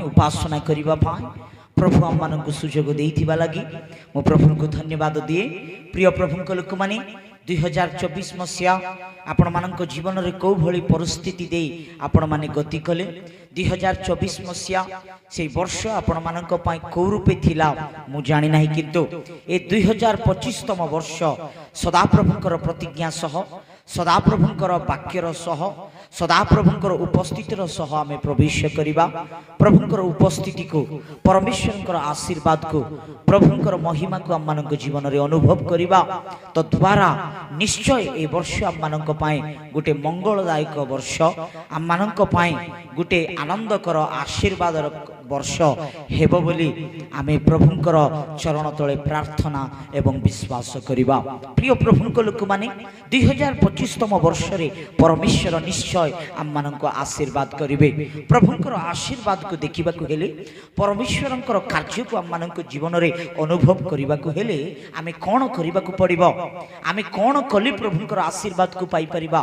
उपासना करने प्रभु आम मान सुजोग देइथिबा लगी मो प्रभु को धन्यवाद दिए। प्रिय प्रभु लोक मैंने 2024 मसीहा आपण मान जीवन में कौ भली परिस्थिति दे आपण माने गति कले। 2024 मसीहा से वर्ष आपण मान कौ रूपे थिला मु जानी नाही, किंतु ए 2025तम वर्ष सदाप्रभुंकर प्रतिज्ञा सह सदाप्रभुंकर वाक्यर सह सदाप्रभुंकर उपस्थितिर सह आमे प्रवेश करिबा। प्रभुंकर उपस्थिति को परमेश्वरंकर आशीर्वाद को प्रभुंकर महिमा को आम मानक जीवन में अनुभव करिबा। तो द्वारा निश्चय ए वर्ष आम मानक पाए गोटे मंगलदायक वर्ष, आम मानक पाए गोटे आनंदकर आशीर्वाद वर्ष हेबो बोली आमे प्रभुंकर चरण तले प्रार्थना एवं विश्वास करिबा। प्रिय प्रभुंक लोक माने 2025तम वर्ष रे परमेश्वर निश्चय आम मानक आशीर्वाद करिवे। प्रभुंकर आशीर्वाद को देखिबा को हेले, परमेश्वरंकर कार्य को आम मानक जीवन रे अनुभव करिबा को हेले आमे कोन करिबा को पड़िबो? आमे कोन कले प्रभुंकर आशीर्वाद को पाई परिबा?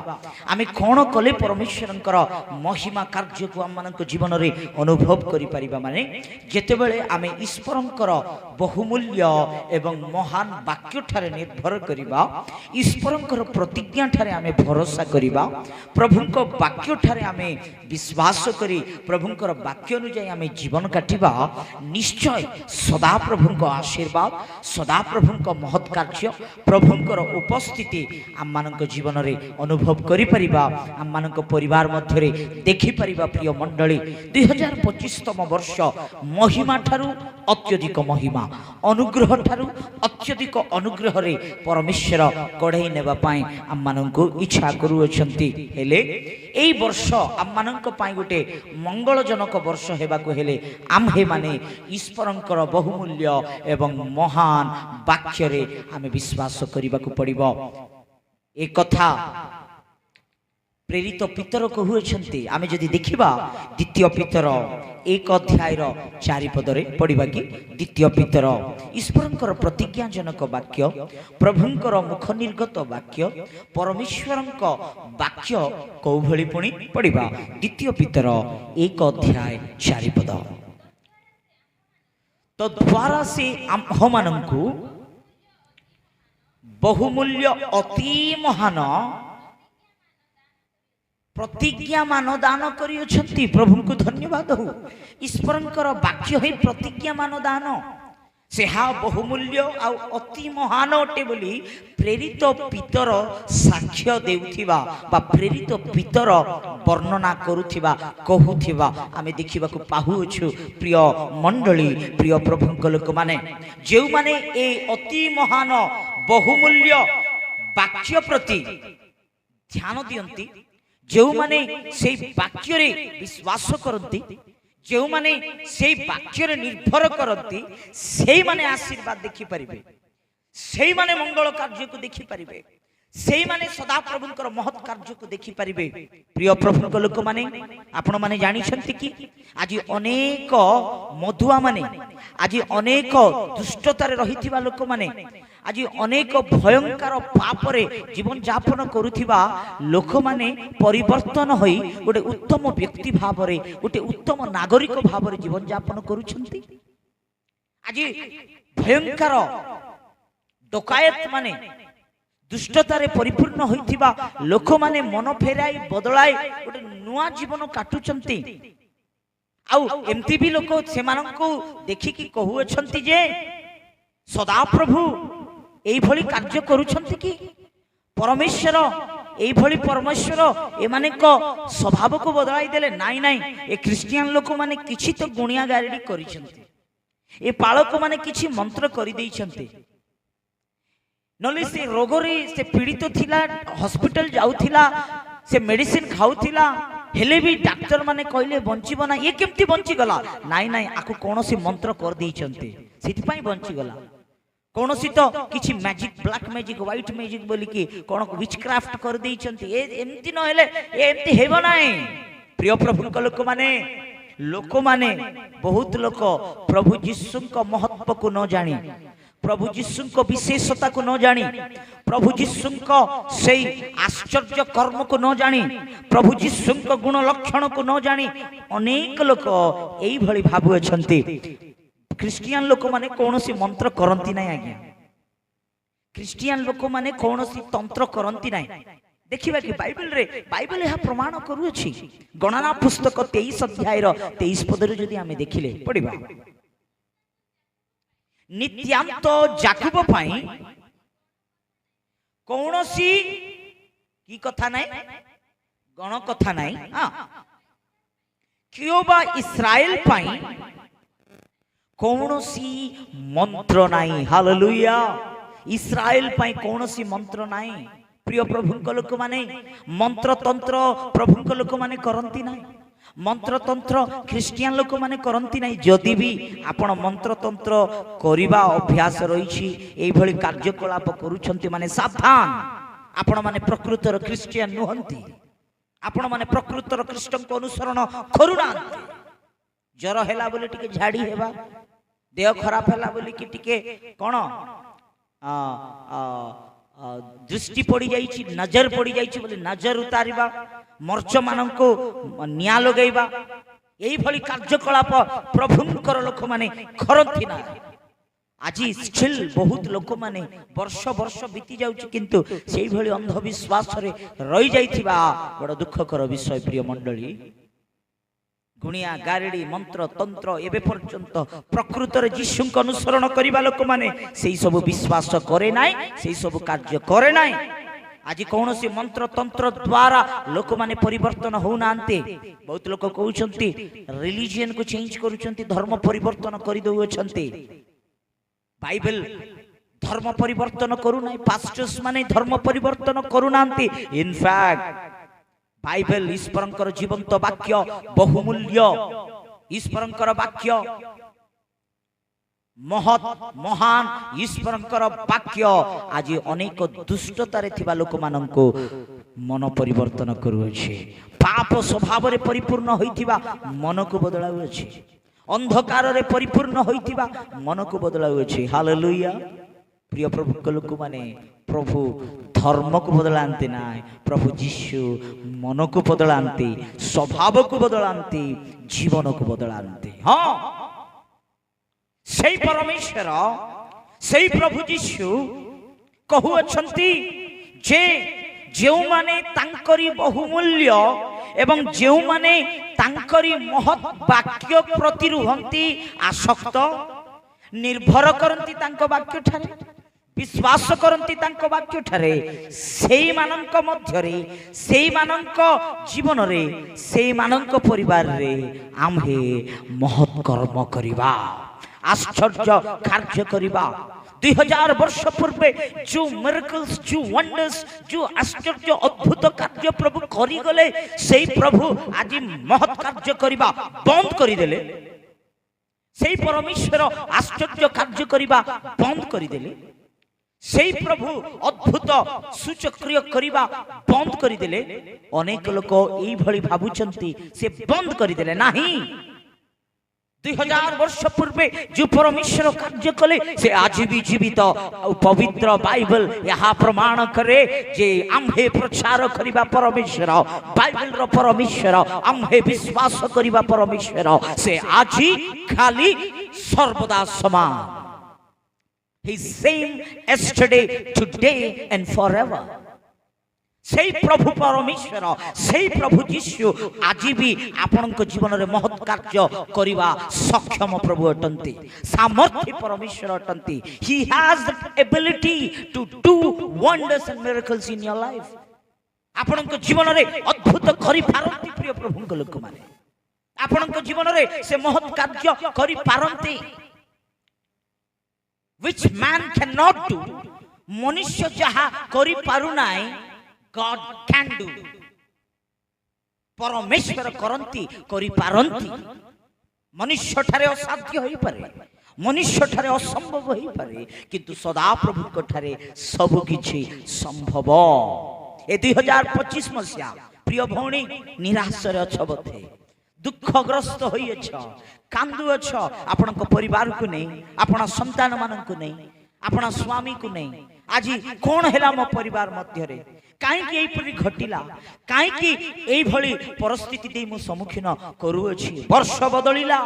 आमे कोन कले परमेश्वरंकर महिमा कार्य को आम मानक जीवन रे अनुभव करि परिबा? माने जेतेबेले आमे ईश्वरंकर बहुमूल्य एवं महान वाक्य ठारे निर्भर करिबा, ईश्वरंकर प्रतिज्ञा ठारे आमे भरोसा करिबा, प्रभुंको वाक्य ठारे आमे विश्वास करी प्रभुंकर वाक्य अनुसार आमे जीवन काटिबा, निश्चय सदा प्रभुंको आशीर्वाद सदा प्रभुंको महत् कार्य प्रभुंकर उपस्थिति आम मानक जीवन रे अनुभव करि परिबा, आम मानक परिवार मध्य रे देखि परिबा। प्रिय मंडली 2025तम वर्ष महिमा ठारू अत्यधिक महिमा, अनुग्रह ठारू अत्यधिक अनुग्रह रे परमेश्वर कढ़ई नेबा पाई आम मानक इच्छा करूछंती। हेले एई वर्ष आम मानक पाई गोटे मंगलजनक वर्ष हेबा को हेले आम्हे माने ईश्वरंकर बहुमूल्य एवं महान वाक्य रे आमे विश्वास करिबा को पड़िबो। एक कथा प्रेरित पितर कहूछंती। आमे जदि देखिबा द्वितीय पितर 1 अध्याय 4 पदरे पढ़िबा कि द्वितीय पितर ईश्वरंकर प्रतिज्ञाजनक वाक्य, प्रभुंकर मुख निर्गत वाक्य, परमेश्वरंक वाक्य कौ भली पुणी पढ़िबा। द्वितीय पितर 1 अध्याय 4 पद। तो द्वारा से हममानंकु बहुमूल्य अति महान प्रतिज्ञा मान दान करियछंती। प्रभु को धन्यवाद हो। ईश्वरंकर वाक्य है प्रतिज्ञा मान दान, से हा बहुमूल्य आ अति महान अटे बोली प्रेरित पितर साक्ष्य देउथिबा बा प्रेरित पितर वर्णना करुथिबा कहूथिबा आमे देखिबा को पाहुछु। प्रिय मंडली प्रिय प्रभुंक लोक माने जेउ माने ए अति महान बहुमूल्य वाक्य प्रति ध्यान दियंती, जो माने से वाक्य रे विश्वास करती, जो माने से वाक्य रे निर्भर करती, से माने आशीर्वाद देखि परिबे, से माने मंगल कार्य को देखि परिबे, से माने सदा प्रभुंकर महत् कार्य को देखि परिबे। प्रिय प्रभुंक लोक माने आपण माने जानि छंती कि आज अनेक मधुआ माने, आज अनेक दुष्टतारे रहिथिबा लोक माने, आज अनेक भयंकर पापरे जीवन यापन करुथिबा लोक माने परिवर्तन होई गोटे उत्तम व्यक्ति भाव रे गोटे उत्तम नागरिक भाव रे जीवन यापन करुछंती। आज भयंकर डकायत माने दुष्टतारे परिपूर्ण होइथिबा लोक माने मन फेराई बदलाई गोटे नुआ जीवन काटुचंती। आउ एमती भी लोक सेमानंकु देखि कि कहूछंती जे सदा प्रभु एई भली कार्य करूछंती कि परमेश्वर एई भली परमेश्वर एमाने को स्वभाव को बदलाई देले। नाई नाई ए क्रिश्चियन लोक माने किछि तो गुणिया गारेडी करिछंती, ए पालक माने किछि मंत्र करि दैछंती, नले से रोगरे से पीड़ित थिला, हॉस्पिटल जाउथिला, से मेडिसिन खाउथिला, हेले भी डाक्टर माने कहले बंचिबो ना, ये केमती बंची गला? नाई नाई आकु कोनोसी मंत्र कर दैछंती सेति पई बंची गला। कोनोसी तो किछि magic black magic white magic बोली कि कोन विचक्राफ्ट कर दैछंती, ए एमती न हेले ए एमती हेबो नाई। प्रिय प्रभुक लोक माने बहुत लोक प्रभु यीशु को महत्व को न जानी प्रभु जीशु को विशेषता को न जानी, प्रभु जीशु को से आश्चर्य कर्म को न जानी, प्रभु जीशु को गुण लक्षण को न जानी अनेक लोक यही भली भाबु अछंती। क्रिश्चियन लोक माने कौनसी मंत्र करंती नहीं आज्ञा, क्रिश्चियन लोक माने कौनसी तंत्र करंती नहीं। देखिबा कि बाइबल यह प्रमाण करूछि। गणना पुस्तक 23 अध्याय 23 पदर जदि आमे देखिले पढ़िबा, नित्यांत जाकुब पाई कौनसी की कथा नहीं, गण कथा नहीं, हाँ क्योबा इस्राएल पाई कौनसी मंत्र नहीं। हालेलुया। इस्राएल पाई कौनसी मंत्र नहीं। प्रिय प्रभु लोक माने मंत्र तंत्र प्रभु लोक माने करंती नहीं, मंत्र तंत्र ख्रिस्टियन लोक माने करंती नहीं। जदि भी आपण मंत्र तंत्र करिबा अभ्यास रहिछि, एई भली कार्यकलाप करूछंती माने सावधान, आपण माने प्रकृतर क्रिश्चियन नुहंती, आपण माने प्रकृतर ख्रीष्ट को अनुसरण करूनांती। जर हैला बोले टिके झाड़ी हेबा, देह खराब हैला बोले कि टिके कोन दृष्टि पड़ी जाइछि, नजर पड़ी जाइछि बोले नजर उतारिबा, मर्च माननको निया लगैबा, एई भली कार्यकलाप प्रभुंकर लोक माने करंती ना। आज स्टिल बहुत लोक माने वर्ष वर्ष बीती जाउछि किंतु सेई भली अंधविश्वास रे रहि जाइथिबा बड़ दुखकर विषय। प्रिय मंडली, गुणिया गारेडी मंत्र तंत्र एबे पर्यंत प्रकृतर जीशु को अनुसरण करिबा लोक माने सेई सब विश्वास करे नाय, सेई सब कार्य करे नाय। आज कौन सी मंत्र तंत्र द्वारा लोक माने परिवर्तन हो नांते। बहुत लोक कहउछंती रिलीजियन को चेंज करूछंती, धर्म परिवर्तन करि दउछंती। बाइबल धर्म परिवर्तन करू नाय, पास्टर्स माने धर्म परिवर्तन करू नांती। इन फैक्ट बाइबल ईश्वरंकर जीवंत वाक्य बहुमूल्य, ईश्वरंकर वाक्य महत महान, ईश्वरंकर वाक्य आज अनेक दुष्टतारे थिबा लोक माननको मन परिवर्तन करूछि। पाप स्वभाव रे परिपूर्ण होइथिबा मन को बदलाउछि, अंधकार रे परिपूर्ण होइथिबा मन को बदलाउछि। हालेलुया। प्रिय प्रभु को लोक माने प्रभु धर्म को बदलांती ना, प्रभु जीशु मन को बदलांती, स्वभाव को बदलांती, जीवन को बदलांती। हाँ, सेई परमेश्वर सेई प्रभु जीशु कहउछंती जे जेउ माने तांकरी बहुमूल्य एवं जेउ माने तांकरी महत् वाक्य प्रति रुहंती आसक्त, निर्भर करंती तांको वाक्य ठारे, विश्वास करंती तांको वाक्य ठारे, सेई मानंक मध्य रे, सेई मानंक जीवन रे, सेई मानंक परिवार रे आम्हे महत् कर्म करिबा, आश्चर्य कार्य करिबा। 2000 वर्ष पूर्वे जो मिरेकल्स, जो वंडर्स, जो आश्चर्य अद्भुत कार्य प्रभु करि गले, सेई प्रभु आज महत् कार्य करिबा बंद करि देले। सेई परमेश्वर आश्चर्य कार्य करिबा बंद करि देले। सेई प्रभु अद्भुत सूचक्रिय करिबा बंद करि देले। अनेक लोक एई भली भाबुचंती से बंद करि देले नाही। 2000 वर्ष पूर्वे जो परमेश्वर कार्य कले से आज भी जीवित और पवित्र बाइबल यहाँ प्रमाण करे जे आम्हे प्रचार करिबा परमेश्वर, बाइबल रो परमेश्वर, आम्हे विश्वास करिबा परमेश्वर से आज खाली सर्वदा समान। He is same yesterday, today and forever. सेई प्रभु परमेश्वर, सेई प्रभु जीशु आज भी आपनक जीवन रे महत् कार्य करिबा सक्षम प्रभु अटंती, सामर्थ्य परमेश्वर अटंती। He has the ability to do wonders and miracles in your life. आपनक जीवन रे अद्भुत करि पारंती प्रिय प्रभुक लोक माने, आपनक जीवन रे से महत् कार्य करि पारंती, which man cannot do। मनुष्य जहा करि पारु नाय, God can do। परमेश्वर करंती करि पारंती। मनुष्य ठारे असाध्य होई पारे, मनुष्य ठारे असंभव होई पारे, किंतु सदा प्रभु को ठारे सब किछि संभव। ए 2025 मसिया प्रिय भौणी निराश रे अछ बथे, दुखग्रस्त होई अछ, कांदु अछ, आपनक परिवार को नै, आपन संतान मानन को नै, आपण स्वामी को नहीं आज कौन है मो परिवार मध्य कहीं घटिला कहीं परिस्थिति दे मु सम्मुखीन करुअछि। वर्ष बदलिला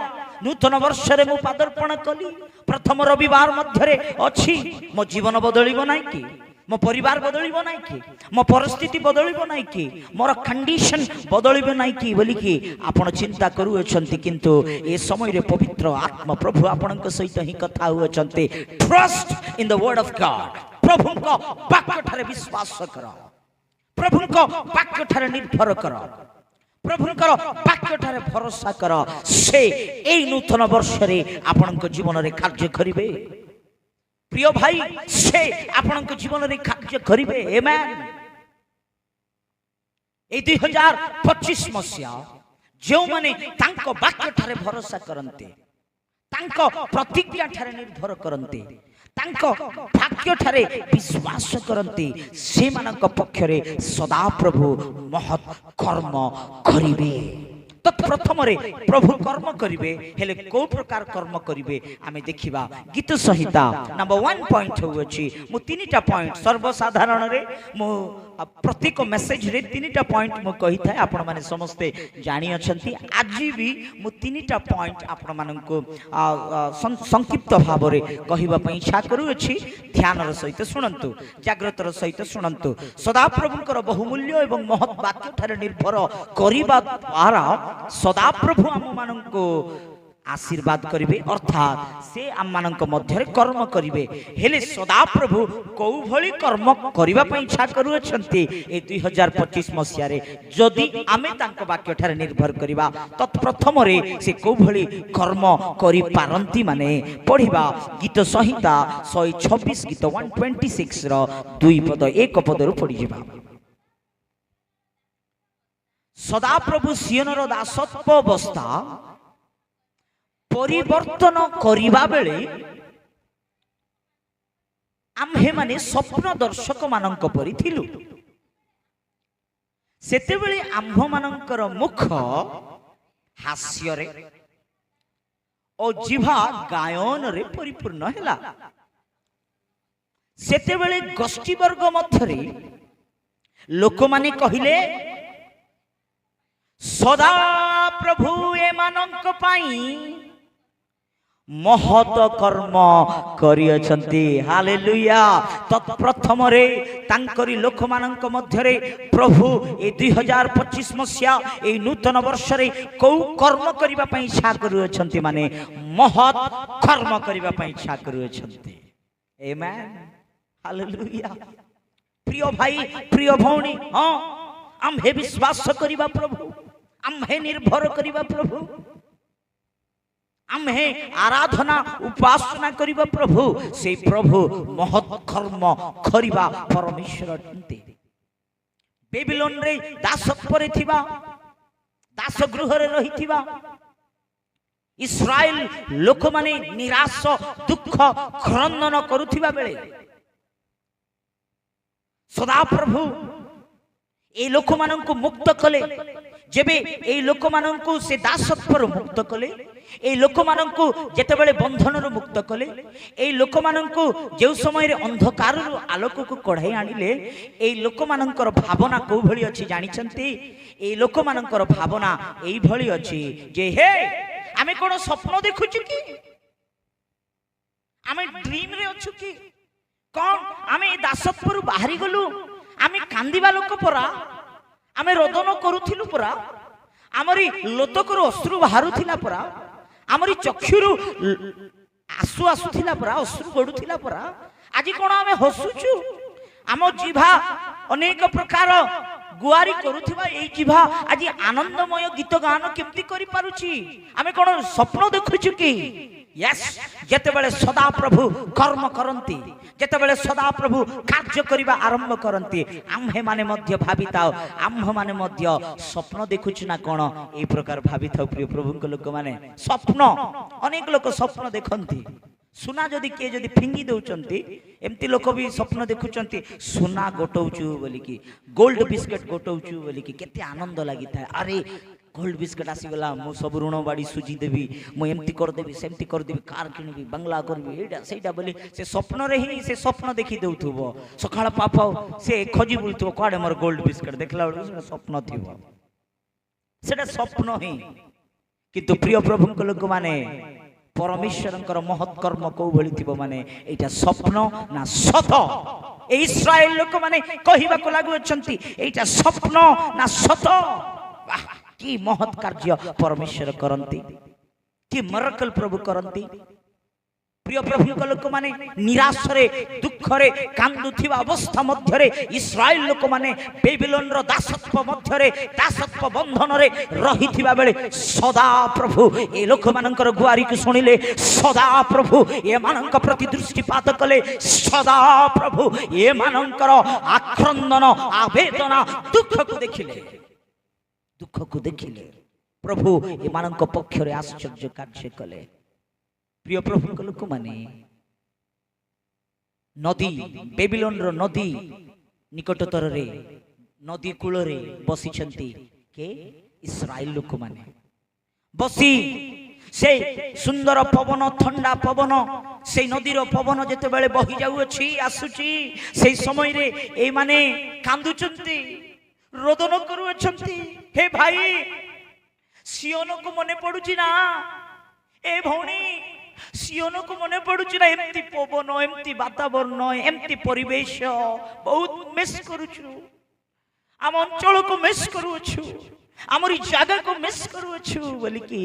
नूतन वर्ष रे मु पादर्पण कली प्रथम रविवार मध्य अच्छी मो जीवन बदलिबो नाही कि मो परिवार बदलिबो नाही कि मो परिस्थिति बदलिबो नाही कि मोर कंडीशन बदलिबो नाही कि बोली कि आपण चिंता करूछंती किंतु ए समय रे पवित्र आत्मा प्रभु आपनक सहित ही कथा हुअछंती। Trust in the word of God प्रभु को वाक्य ठारे विश्वास कर प्रभु को वाक्य ठारे निर्भर कर प्रभु वाक्य ठारे भरोसा कर से ए नूतन वर्ष रे आपनक जीवन रे कार्य करिवे। प्रिय भाई से आपनक जीवन रे कार्य करिवे। आमेन। ए 2025 मसिया जो माने तांको वाक्य ठारे भरोसा करन्ते तांको प्रतिज्ञा ठारे निर्भर करन्ते तांको भाग्य ठारे विश्वास करन्ते से मानक पक्षरे सदा प्रभु महत् कर्म करिवे। तो प्रथम रे प्रभु कर्म करिवे हेले को प्रकार कर्म करिवे आमे देखिबा गीत संहिता नंबर 1 पॉइंट होउछि। मु तीनटा पॉइंट सर्वसाधारण रे मु प्रत्येक मेसेज रे तीनटा पॉइंट मु कहि थाए आपण माने समस्ते जानि अछंती। आज भी मु तीनटा पॉइंट आपण माननको संक्षिप्त भाव रे कहिबा पई इच्छा करूछि। ध्यान र सहित सुनंतु जागृत र सहित सुनंतु। सदा प्रभुकर बहुमूल्य एवं महत् वाक्य ठारे निर्भर करिबा द्वारा सदा प्रभु आम माननको आशीर्वाद करिवे अर्थात से आम मानक मध्य कर्म करिवे। हेले सदा प्रभु को भली कर्म करिबा पई इच्छा करूछंती ए 2025 मसिया रे जदि आमे तांको वाक्य ठारे निर्भर करिबा त प्रथम रे से को भली कर्म करि पारंती माने पढिबा गीत संहिता 126 गीत 126 रो 2 पद 1 पद रो पढि जिबा। सदा प्रभु सियोन रो दासत्व अवस्था परिवर्तन करिबा बेले आम्हे माने स्वप्न दर्शक मानक परि थिलु। सेते बेले आम्भ मानकर मुख हास्य रे ओ जिभा गायन रे परिपूर्ण हैला। सेते बेले गोष्ठी वर्ग मध्यरे लोक माने कहिले सदा प्रभु ए मानक पाई महत कर्म करियछंती। हालेलुया। तत्प्रथम रे तांकरी लोक मानक मध्यरे प्रभु ए 2025 मसिया ए नूतन वर्ष रे को कर्म करिबा पई इच्छा करूछंती माने महत कर्म करिबा पई इच्छा करूछंती। आमेन। हालेलुया। प्रिय भाई प्रिय भौणी हां आम्हे विश्वास करिबा प्रभु आम्हे निर्भर करिबा प्रभु आम्हे आराधना उपासना करिबा प्रभु से प्रभु महत् कर्म करिबा परमेश्वर अटंती। बेबीलोन रे दासत्व रे थिबा दास गृह रे रहिथिबा इस्राएल लोक माने निराश दुख क्रंदन करुथिबा बेले सदा प्रभु ए लोक माननकु मुक्त कले। जेबे ए लोक माननकु से दासत्व मुक्त कले ए लोक माननकु जेते बेले बंधन रो मुक्त कले ए लोक माननकु जे समय रे अंधकार रो आलोक को कढाई आनिले ए लोक माननकर भावना को भली अछि जानि छंती। ए लोक माननकर भावना एई भली अछि जे हे आमे कोन स्वप्न देखुछु की आमे ड्रीम रे अछु की कोन आमे दासत्व रु बाहरी गलु आमे कांदिबा लोक परा आमे रोदन करूथिलु परा आमरी लोतकरो अश्रु बाहरुथिला परा आमरी चक्षुरु आसु आसुथिला परा अश्रु गडुथिला परा आज कोन आमे हसुछु आम जीभा अनेक प्रकार गुआरी करूथिबा एई जीभा आज आनंदमय गीत गान केमती करि पारुछि आमे कोन स्वप्न देखुछु की यस जेते बेले सदा प्रभु कर्म करंती जेते बेले सदा प्रभु कार्य करिबा आरंभ करंती आम्हे माने मध्य भाबिताओ आम्ह माने मध्य स्वप्न देखुछु ना कोन ए प्रकार भाबिताओ। प्रिय प्रभु को लोक माने स्वप्न अनेक लोक स्वप्न देखंती सुना जदि के जदि फिंगी दउचंती एमती लोक भी स्वप्न देखुचंती सुना गोटौचु बोली की गोल्ड बिस्किट गोटौचु बोली की केते आनंद लागि थाए। अरे गोल्ड बिस्किट आसीगला मु सब ऋण बाड़ी सुझी देवी मु एमती करदेवी सेमती करदेवी कार किनिबी बंगला करबी एटा सेटा बोली से स्वप्न रे ही से स्वप्न देखि देउथुबो सखाळ पाप से खोजी बुलथुबो कोडे मोर गोल्ड बिस्किट देखला बेलु स्वप्न थिबो सेटा स्वप्न ही किंतु प्रिय प्रभु को लोक माने परमेश्वरंकर महत् कर्म को भली थिबो माने एटा स्वप्न ना सत ए इस्राएल लोक माने कहिबा को लागु अछंती एटा स्वप्न ना सत वाह कि महत् कार्य परमेश्वर करंती कि मिरेकल प्रभु करंती प्रिय प्रभु लोक माने निराश रे दुख रे कांदुथिबा अवस्था मध्य रे इस्राएल लोक माने बेबीलोन रो दासत्व मध्य रे दासत्व बंधन रे रहिथिबा बेले सदा प्रभु ए लोक मानकर गुआरी को सुनिले सदा प्रभु ए मानक प्रति दृष्टिपात कले सदा प्रभु ए मानकर आक्रंदन आवेदना दुख को देखिले प्रभु ए मानक पक्ष रे आश्चर्य कार्य कले प्रिय प्रभु लोक माने नदी बेबीलोन रो नदी निकटतर रे नदी कूल रे बसी छंती के इस्राएल लोक माने बसी से सुंदर पवन ठंडा पवन से नदी रो पवन जेते बेले बही जाउ अछि आसुची से समय रे ए माने कांदुचंती रोदन करू अछंती हे भाई सियोन को मने पडुची ना ए भौणी सियोन को मने पडुची ना एमती पवन एमती वातावरण एमती परिवेश बहुत मिस करूछु आम अंचल को मिस करूछु आमरी जागा को मिस करूछु बोली कि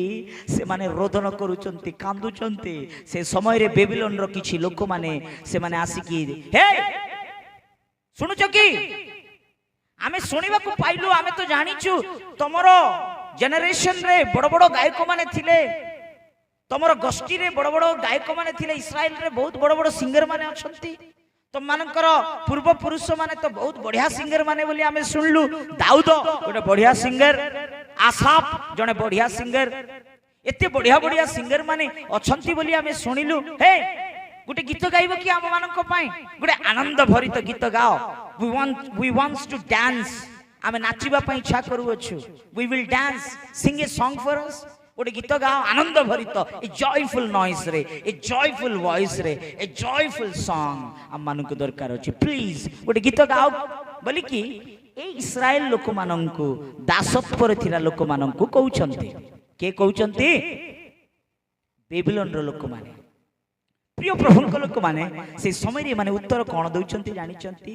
से माने रोदन करूचंती कांदुचंती से समय रे बेबीलोन रो किछि लोक माने से माने आसी हे सुनुछ कि आमे सुनिबा को पाइलु आमे तो जानिछु तमरो जनरेशन रे बड़ बड़ गायक माने थिले तमरो गोष्ठी रे बड़ बड़ गायक माने थिले इस्राएल रे बहुत बड़ बड़ सिंगर माने अछंती तो मानकर पूर्व पुरुष माने तो बहुत बढ़िया सिंगर माने बोली आमे सुनलु दाऊद गोटे बढ़िया सिंगर आसाफ जने बढ़िया सिंगर एते बढ़िया बढ़िया सिंगर माने अछंती बोली आमे सुनिलु हे गोटे गीत गाइबो कि आम मानक पई गोटे आनंद भरित गीत गाओ वी वांट्स टू डांस आमे नाचिबा पई इच्छा करू अछु we will dance sing a song for us गोटे गीत गाओ आनंद भरित ए जॉयफुल नॉइस रे ए जॉयफुल वॉइस रे ए जॉयफुल सॉन्ग आम मानक दरकार अछि प्लीज गोटे गीत गाओ बोली कि ए इस्राएल लोक माननकु दासत्व रे थिला लोक माननकु कहउछंती के कहउछंती बेबीलोन रो लोक माने प्रिय प्रभु लोक माने से समय रे माने उत्तर कोन दउछंती जानिछंती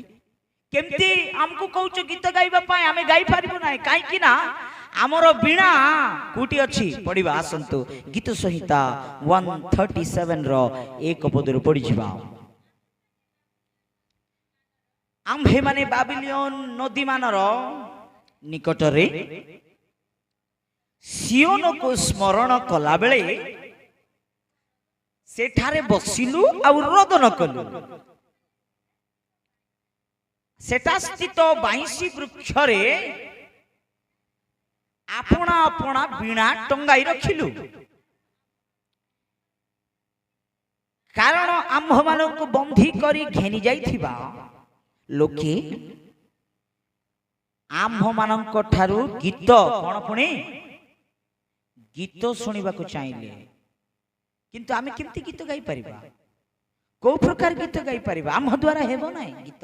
केमती हमको कहउछ गीत गाइबा पाए आमे गाई पारिबो नाही काई कि ना हमरो बीणा कुटी अछि पढिबा आसंतु गीत संहिता 137 रो एक पदर पढि जिबा आम्भे माने बाबिलोन नदी मानर निकट रे सियोन को स्मरण कला बेले सेठारे बसिलु आ रोदन कलु सेटा स्थित 22 वृक्ष रे आपना आपना बीणा टंगाई रखिलु कारण आम्भ मानक बंधी करी घेनी जाइथिबा लोके आम्भ मानक ठारू गीत कोन पुणी गीत सुनिबा को चाहिले किंतु आमे केमती गीत गाई परिबा को प्रकार गीत गाई परिबा आम द्वारा हेबो नै गीत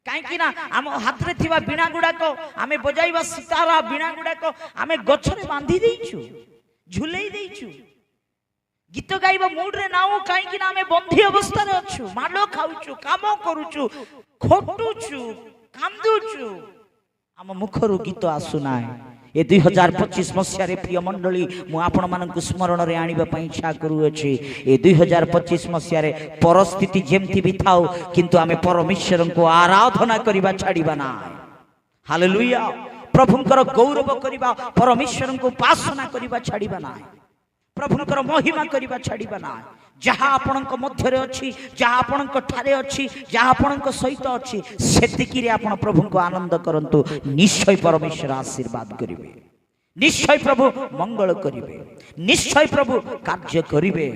काई कि ना आम हाथ रे थिबा बीणा गुडा को आमे बजाइबा सितारा बीणा गुडा को आमे गछरे बांधी देइछु झुलेई देइछु गीत गाइबा मूड रे नाउ काई कि ना आमे बंधी अवस्था रे अछु मालो खाउछु काम करूछु खोटुछु कांदुछु आम मुखरु गीत आसु नाय ए 2025 मसिया रे प्रिय मंडली मु आपण मानक स्मरण रे आनिबा पई इच्छा करू अछि ए 2025 मसिया रे परिस्थिति जेमति भी थाउ किंतु आमे परमेश्वर को आराधना करिबा छाडिबा ना हालेलुया प्रभुंकर गौरव करिबा परमेश्वर को उपासना करिबा छाडिबा ना प्रभुंकर महिमा करिबा छाडिबा ना जहा आपणक मध्य रे अछि जहा आपणक ठारे अछि जहा आपणक सहित अछि सेतिकी रे आपण प्रभु को आनंद करंतु निश्चय परमेश्वर आशीर्वाद करिवे निश्चय प्रभु मंगल करिवे निश्चय प्रभु कार्य करिवे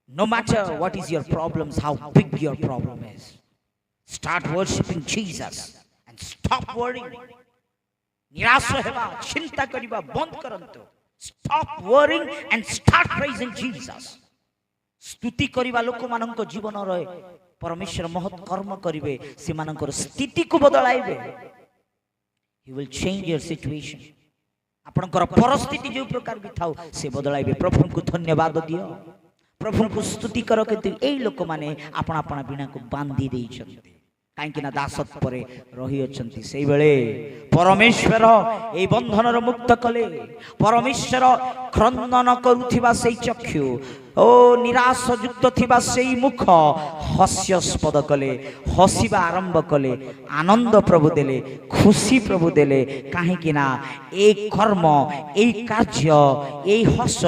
no matter what is your problems how big your problem is start worshiping Jesus and stop worrying निराश हेबा चिंता करिबा बंद करंतु stop worrying and start praising Jesus स्तुति करिबा लोक मानक जीवन रे परमेश्वर महत् कर्म करिवे से मानकर स्थिति को बदलाइबे he will change your situation आपनकर परिस्थिति जो प्रकार भी थाउ से बदलाइबे प्रभु को धन्यवाद दियो प्रभु को स्तुति करो कि ए लोक माने आपण आपण बिना को बांधी देई छथि काहेकि ना दासत परे रही अछंती सेई बेले परमेश्वर ए बंधन रो मुक्त कले परमेश्वर क्रंदन करूथिबा सेई चक्षु ओ निराश युक्त थिबा सेई मुख हास्यास्पद कले हसिबा आरंभ कले आनंद प्रभु देले खुशी प्रभु देले काहेकि ना ए कर्म ए कार्य ए हस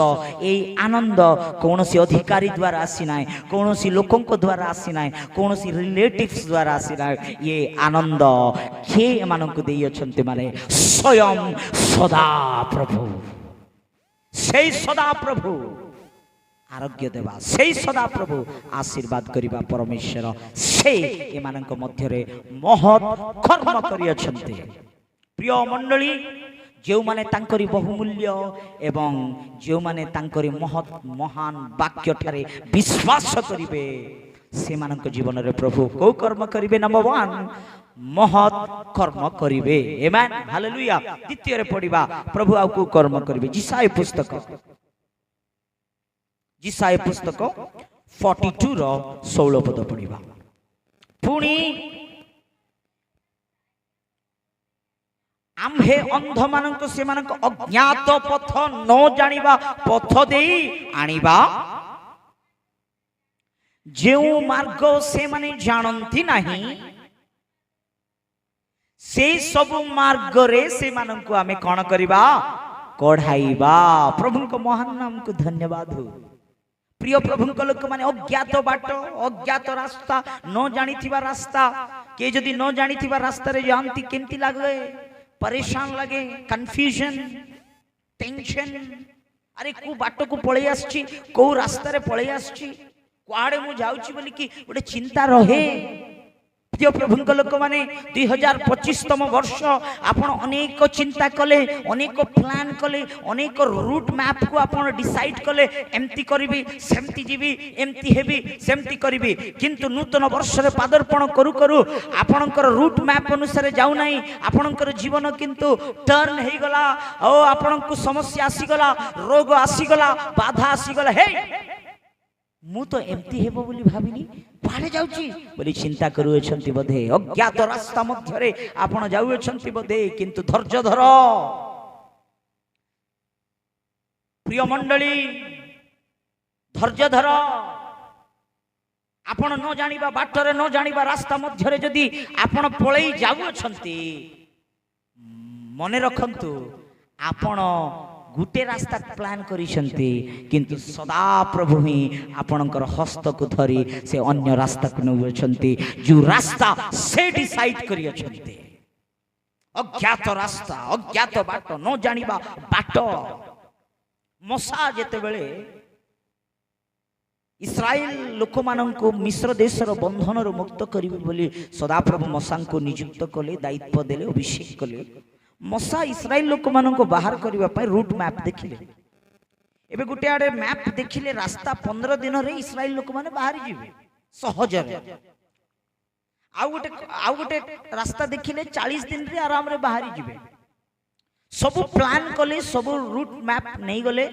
ए आनंद कोनोसी अधिकारी द्वारा आसी नाय कोनोसी लोकन को द्वारा आसी नाय कोनोसी रिलेटिव्स द्वारा आसी नाय ये आनंद के माननको देई अछंती माने स्वयं सदा प्रभु से सदा प्रभु आरोग्य देवा से सदा प्रभु आशीर्वाद करिबा परमेश्वर से एमानक मध्य रे महत् कर्म करि अछंती प्रिय मंडली जो माने तांकरी बहुमूल्य एवं जो माने तांकरी महत् महान वाक्य ठारे विश्वास करिवे से मानक जीवन रे प्रभु को कर्म करिवे नंबर 1 महत् कर्म करिवे आमेन हालेलुया द्वितीय रे पढिबा प्रभु आ को कर्म करिवे जिसाय पुस्तक 42 रो 16 पद पढिबा पुणी आम्भे अंध मानक से मानक अज्ञात पथ न जानिबा पथ देई आनिबा जेउ मार्ग से माने जानंती नहीं से सब मार्ग रे से मानक आमे कोन करिबा कढाइबा प्रभु को महान नाम को धन्यवाद हो प्रिय प्रभु लोक माने अज्ञात बाट अज्ञात रास्ता न जानिथिबा रास्ता के जदि न जानिथिबा रास्ता रे जानती केमती लागे परेशान लगे कंफ्यूजन टेंशन अरे को बाट को पळे आछी को रास्ता रे पळे आछी कुआडे मु जाउची बोली कि गोटे चिंता रहे प्रिय प्रभु लोक माने 2025तम वर्ष आपण अनेक चिंता कले अनेक प्लान कले अनेक रूट मैप को आपण डिसाइड कले एमती करिवि सेमती जीवी एमती हेबी सेमती करिवि किंतु नूतन वर्ष रे पादर्पण करू करू आपणकर रूट मैप अनुसार जाउ नाही आपणकर जीवन किंतु टर्न हेई गला ओ आपणको समस्या आसी गला रोग आसी गला बाधा आसी गला हे मु तो एमती हेबो बोली भाबिनी पाड़े जाउची बोली चिंता करू अछंती बधे अज्ञात रास्ता मध्य रे आपण जाउ अछंती बधे किंतु धैर्य धर प्रिय मंडली धैर्य धर आपण न जानिबा बाटरे न जानिबा रास्ता मध्य रे जदी आपण पळई जाउ अछंती मने रखंतु आपण गुटे रास्ता प्लान करिसंती किंतु सदा प्रभु ही आपणकर हस्त को धरी से अन्य रास्ता को नउछंती जो रास्ता से डिसाइड करि अछंती अज्ञात रास्ता अज्ञात बाट न जानिबा बाट मसा जेते बेले इस्राएल लोक माननको मिस्र देशर बंधन रो मुक्त करिवे बोली सदा प्रभु मसा को नियुक्त कले दायित्व देले अभिषेक कले मसा इस्राएल लोक माननको बाहर करबा पय रूट मैप देखिले एबे गुटे आडे मैप देखिले रास्ता 15 दिन रे इस्राएल लोक माने बाहर जिवे सहज रे आउ गुटे रास्ता देखिले 40 दिन रे आराम रे बाहर जिवे सब प्लान कले सब रूट मैप नहीं गले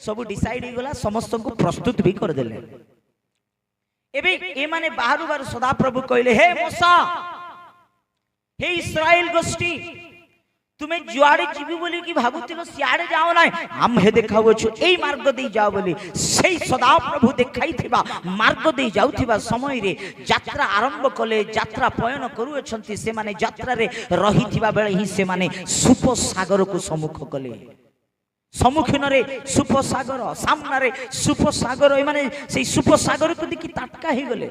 सब डिसाइड हो गला समस्त को प्रस्तुत भी कर देले एबे ए माने बाहर बाहर सदा प्रभु कहले हे मूसा हे इस्राएल गोष्ठी तुम्हें जुआड़े जीवी बोली कि भाबुतिलो सियाड़े जाओ ना हम हे देखाउ छु एई मार्ग दे जाओ बोली सेई सदा प्रभु देखाई थिबा मार्ग दे जाउथिबा समय रे यात्रा आरंभ कले यात्रा पयन करू छंती से माने यात्रा रे रही थिबा बेले ही से माने सुप सागर को सम्मुख कले सम्मुखीन रे सुप सागर सामना रे सुप सागर ए माने सेई सुप सागर को देखि ताटका हे गले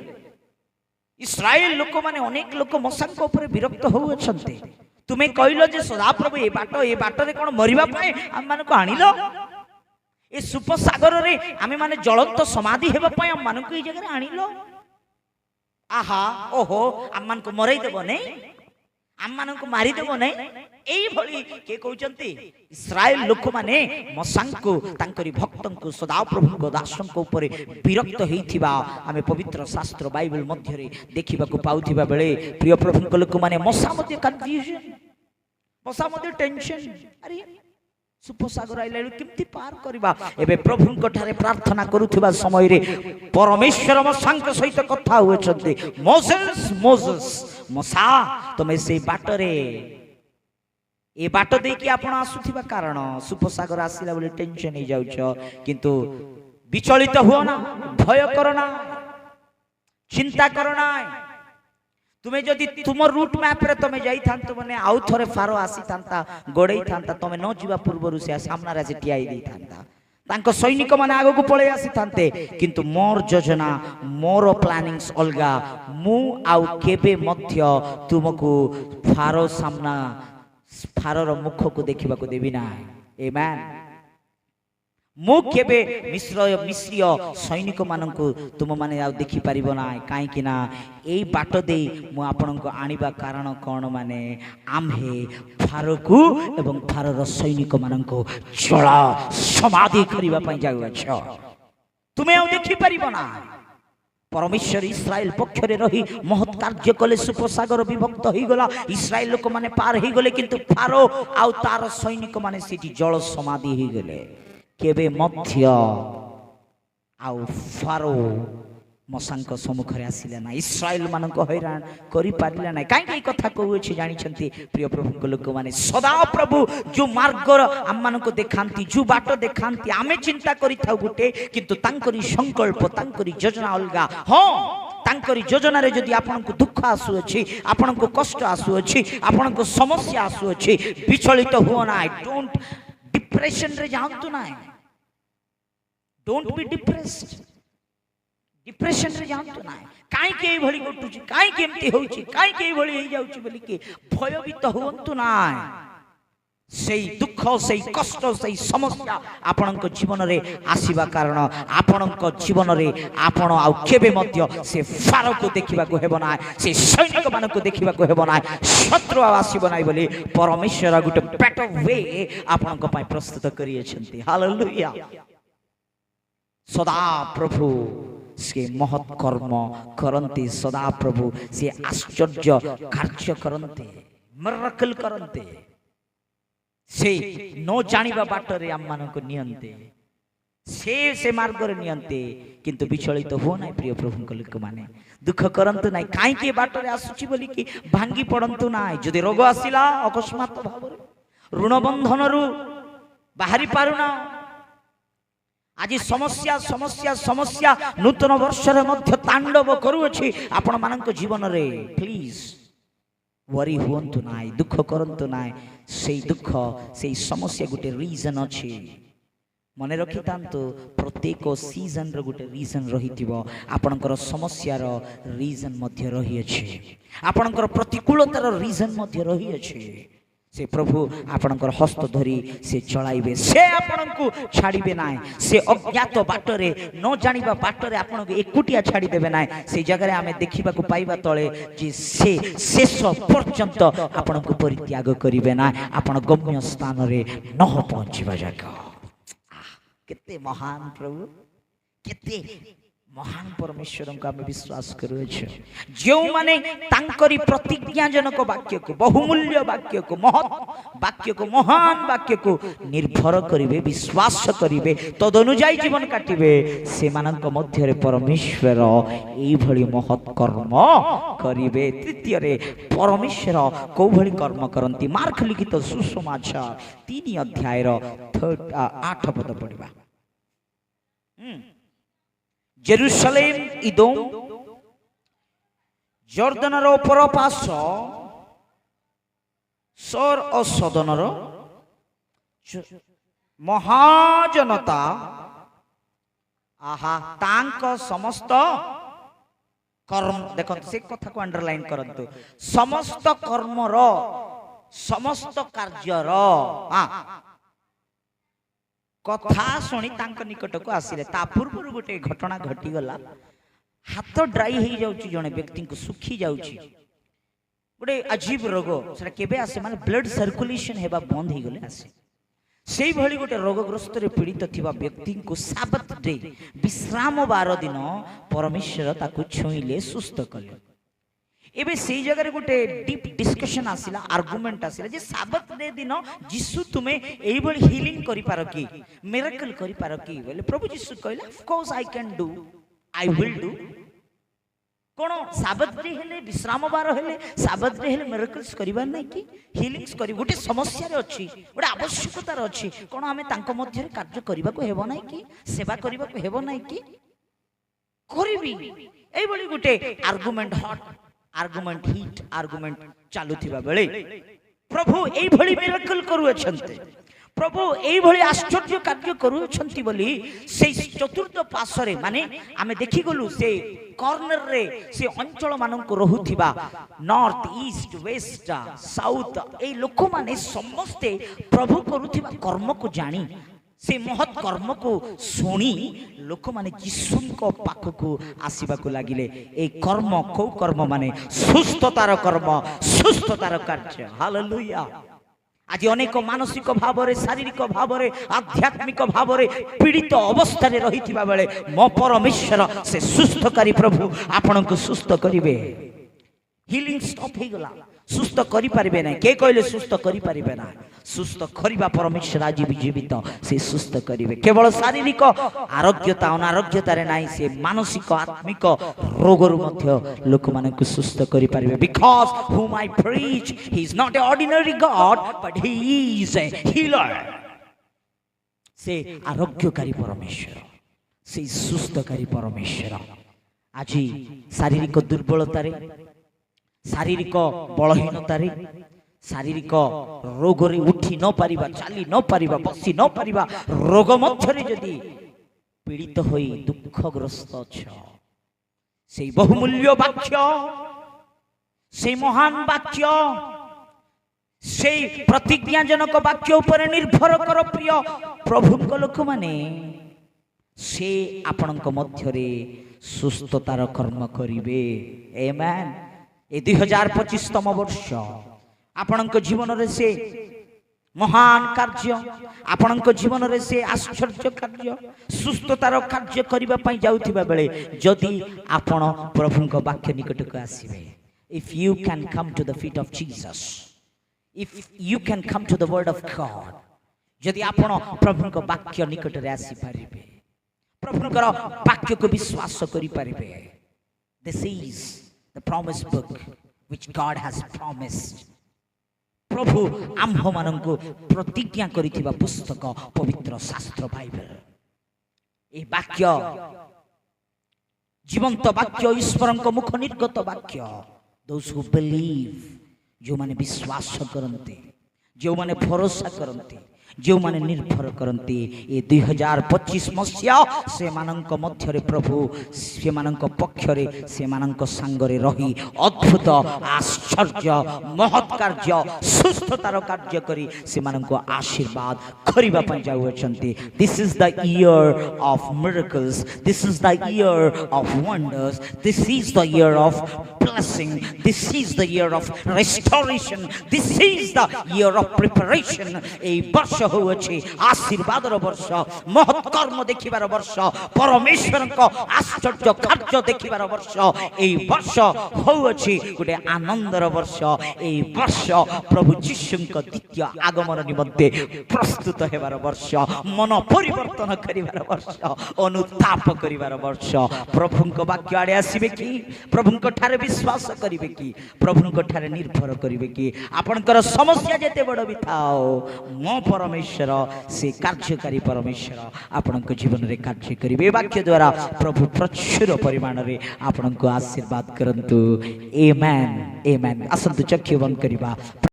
इस्राएल लोक माने अनेक लोक मसांक ऊपर विरक्त हो छंती तुम्हें कहलो जे सदा प्रभु ए बाटरे कोन मरिबा पाए हम मान को आनिलो ए सुप सागर रे आमे माने जलंत समाधि हेबा पाए हम मान को ए जगह आनिलो आहा ओहो हम मान को मरई देबो नै आम मान मारिदेव ना यही किए कहते इस्राएल लोक माने मसांको तांकरी भक्तों को सदा प्रभु दासों ऊपर विरक्त होइथिबा आमे पवित्र शास्त्र बाइबल मध्य देखा पाउथिबा बेले प्रिय प्रभु लोक माने मसा मध्य कन्फ्यूजन मसा मध्य टेंशन अरे सुपसागर आइला केमती पार करबा एबे प्रभु ठारे प्रार्थना करुथिबा समय रे परमेश्वर मसांक सहित कथा होचंती मोसेस मोसेस मसा तमे से बाटरे ए बाट दे कि आपण आसुथिबा कारण सुपसागर आसिला बोले टेंशन हो जाउछ किंतु विचलित हुओ ना भय करना चिंता करना तुम्हें जदि तुम रूट मैप रे तुम जाई थांतो माने आउ थरे फारो आसी थांता गोडई थांता तुम न जीवा पूर्व से सामना से टियाई दी थांता तांको सैनिक माने आगो को पळे आसी थांते किंतु मोर योजना मोर प्लानिंग्स अलगा मु आउ केबे मध्य तुमको फारो सामना फारोर मुख को देखा देवी ना आमेन मु केबे मिश्रीय सैनिक मानक तुम माने आ देखि परिबो ना काई कि ना एई बाट दे मु आपनको आनिबा कारण कोन माने आम्हे फारो को एवं फारोर सैनिक मानक चला समाधि करिबा पई जाउछ तुमे आ देखि परिबो ना परमेश्वर इस्राएल पक्षरे रही महत् कार्य कले सुपसागर विभक्त हो गला इस्राएल लोक माने पार हो गले किंतु फारो आउ तार सैनिक माने सेठी जल समाधि हो गले केबे मध्य आउ फारो मसांक सम्मुख रे आसिले ना इस्राएल मानक हैरान करि पारिला ना काई कथा कहउछि जानि छंती प्रिय प्रभु को लोक माने सदा प्रभु जो मार्ग आम मानक देखांती जो बाट देखांती आमे चिंता करि थाउ गुटे किंतु तांकरी संकल्प तांकरी योजना अलगा हां तांकरी योजना रे जदि आपनको दुख आसु अछि आपनको कष्ट आसु अछि आपनको समस्या आसु अछि विचलित हुओ ना डोंट डिप्रेशन रे जानतु ना डोंट बी डिप्रेस्ड डिप्रेशन रे जानतु ना काई के ए भली गटुची काई केमती होउची काई के ए भली हे जाउची बोली के भयभीत होवंतु ना सेई दुख सेई कष्ट सेई समस्या आपनक जीवन रे आसीबा कारण आपनक जीवन रे आपण आ केबे मध्य से फारो को देखिबा को हेबो ना से सैनिक मान को देखिबा को हेबो ना शत्रु आसीबो ना बोली परमेश्वर गुटे बेटर वे आपनक पय प्रस्तुत करिए छंती हालेलुया सदा प्रभु से महत् कर्म करते सदा प्रभु से आश्चर्य कार्य करते मिरेकल करते से न जानिबा बाटरे आम मानक नियंते से मार्ग रे नियंते किंतु विचलित हो ना प्रिय प्रभु लोक माने दुख करंतु ना काई के बाटरे आसुची बोली कि भांगी पड़ंतु ना जदि रोग आसिला अकस्मात भाव ऋण बंधन रु बाहरी पारुना आज समस्या समस्या समस्या नूतन वर्ष रे मध्य तांडव करूछि आपण मानक जीवन रे प्लीज वरी हुंतु नाय दुख करंतु नाय सेई दुख सेई समस्या गुटे रीजन अछि मने रखि तांतु प्रत्येक सीजन रो गुटे रीजन रहितिबो आपनकर समस्या रो रीजन मध्य रहि अछि आपनकर प्रतिकूलता रो रीजन मध्य रहि अछि से प्रभु आपनकर हस्त धरी से चलाइबे से आपनकु छाड़ीबे नाय से अज्ञात बाटरे न जानिबा बाटरे आपनकु एकुटिया छाड़ी देबे नाय से जगह रे हमें देखिबा को पाइबा तळे जे से शेष पर्यंत आपनकु परित्याग करिबे नाय आपन गम्य स्थान रे न पहुंचीबा जगह केते महान प्रभु केते महान परमेश्वर को आम विश्वास करू जो माने तांकरी प्रतिज्ञाजनक वाक्य को बहुमूल्य वाक्य को महत् वाक्य को महान वाक्य को निर्भर करिवे विश्वास करिवे तदनुଯାୟୀ जीवन काटिवे से मानक मध्य रे परमेश्वर एई भली महत् कर्म करिवे तृतीय रे परमेश्वर को भली कर्म करंती मार्क लिखित सुसमाचार 3 अध्याय रो 8 पद पढिबा जेरुसलेम इदोम जर्दन रो पर पास सर और सदन रो महाजनता आहा तांक समस्त कर्म देखो से कथा को अंडरलाइन करंतु समस्त कर्म रो समस्त कार्य रो कथा शुणी तांक निकट को आसिले ता पूर्व गोटे घटना घटी गला हाथ ड्राई हो जाउची जने व्यक्ति को सुखी जाउची गोटे अजीब रोग से केबे आसे माने ब्लड सर्कुलेशन हेबा बंद हो गले आसे से भली गोटे रोगग्रस्त पीड़ित थिबा व्यक्ति को साबत डे विश्राम बार दिन परमेश्वर ताकू छुईले सुस्थ कले एबे से जगह गोटे डीप डिस्कशन आसिला आर्गुमेंट आसिला जे साबत डे दिन यीशु तुमे एई भली हीलिंग करि पारो कि मिरेकल करि पारो कि बोले प्रभु यीशु कहले of course I can do I will do कोन साबत डे हेले विश्राम बार हेले साबत डे हेले मिरेकल्स करिबा नै कि हीलिंग्स करि गोटे समस्या रे अछि गोटे आवश्यकता रे अछि कोन हमें तांको मध्य रे कार्य करिबा को हेबो नै कि सेवा करिबा को हेबो नै कि करिबी एई भली गोटे argument hot argument hit argument चालू थिबा बेले प्रभु एई भली मिरेकल करू अछन्ते प्रभु एई भली आश्चर्य कार्य करू अछन्ती बोली से चतुर्थ पार्श्व माने आमे देखि गलु से कॉर्नर रे से अंचल मानन को रहुथिबा नॉर्थ ईस्ट वेस्ट साउथ ए लोक माने समस्ते प्रभु करूथिबा कर्म को जानी से महत कर्म को सुनी लोक माने यीशु को पाख को आसीबा को लागिले ए कर्म को कर्म माने सुस्थतार कर्म सुस्थतार कार्य हालेलुया आज अनेक मानसिक भाव रे शारीरिक भाव रे आध्यात्मिक भाव रे पीड़ित अवस्था रे रहिथिबा बेले मो परमेश्वर से सुस्थकारी प्रभु आपन को सुस्थ करिवे हीलिंग स्टॉप हे गला सुस्थ करि परिबे ना के कहले सुस्थ करि परिबे ना सुस्थ करिबा परमेश्वर आज भी जीवित से सुस्थ करिवे केवल शारीरिक आरोग्यता अनारोग्यता रे नाही से मानसिक आत्मिक रोग रु मध्य लोक माने को सुस्थ करि परिबे because whom I preach he is not an ordinary God but he is a healer से आरोग्यकारी परमेश्वर से सुस्थकारी परमेश्वर आज शारीरिक दुर्बलता रे शारीरिक बलहीनता रे शारीरिक रोग रे उठी न पारिबा चाली न पारिबा बसी न पारिबा रोग मध्य रे जदी पीड़ित होई दुखग्रस्त छ से बहुमूल्य वाक्य से महान वाक्य से प्रतिज्ञाजनक वाक्य ऊपर निर्भर कर प्रिय प्रभुक लोक माने से आपनक मध्य रे सुस्थतार कर्म करिवे आमेन ए 2025तम वर्ष आपनक जीवन रे से महान कार्य आपनक जीवन रे से आश्चर्य कार्य सुस्थतार कार्य करिबा पई जाउथिबा बेले जदि आपण प्रभुक वाक्य निकट को आसीबे if you can come to the feet of Jesus if you can come to the word of God जदि आपण प्रभुक वाक्य निकट रे आसी पारिबे प्रभुकर वाक्य को विश्वास करि पारिबे this is the promise book which God has promised प्रभु आम्भ माननको प्रतिज्ञा करिथिबा पुस्तक पवित्र शास्त्र बाइबल ए वाक्य जीवंत वाक्य ईश्वरଙ୍କ मुख निर्गत वाक्य those who believe जो माने विश्वास करन्ते जो माने भरोसा करन्ते जो माने निर्भर करन्ते ए 2025 मसिया से मानक मध्य रे प्रभु से मानक पक्ष रे से मानक संग रे रही अद्भुत आश्चर्य महत् कार्य सुस्थतार कार्य करी से मानक आशीर्वाद करिबा पय जाउ अछन्ते this is the year of miracles this is the year of wonders this is the year of blessing this is the year of restoration this is the year of preparation ए वर्ष हो अछि आशीर्वाद रो वर्ष महत् कर्म देखिबार वर्ष परमेश्वर को आश्चर्य कार्य देखिबार वर्ष ए वर्ष हो अछि गुटे आनंद रो वर्ष ए वर्ष प्रभु यीशु को द्वितीय आगमन निमित्ते प्रस्तुत हेबार वर्ष मन परिवर्तन करिबार वर्ष अनुताप करिबार वर्ष प्रभु को वाक्य आडे आसीबे कि प्रभु को ठारे विश्वास करिवे कि प्रभु को ठारे निर्भर करिवे कि आपनकर समस्या जेते बड़ भी थाओ मो परमेश्वर से कार्यकारी परमेश्वर आपनक जीवन रे कार्य करिवे वाक्य द्वारा प्रभु प्रचुर परिमाण रे आपनक आशीर्वाद करंतु आमेन आमेन असंतु चक्षु बंद करिबा।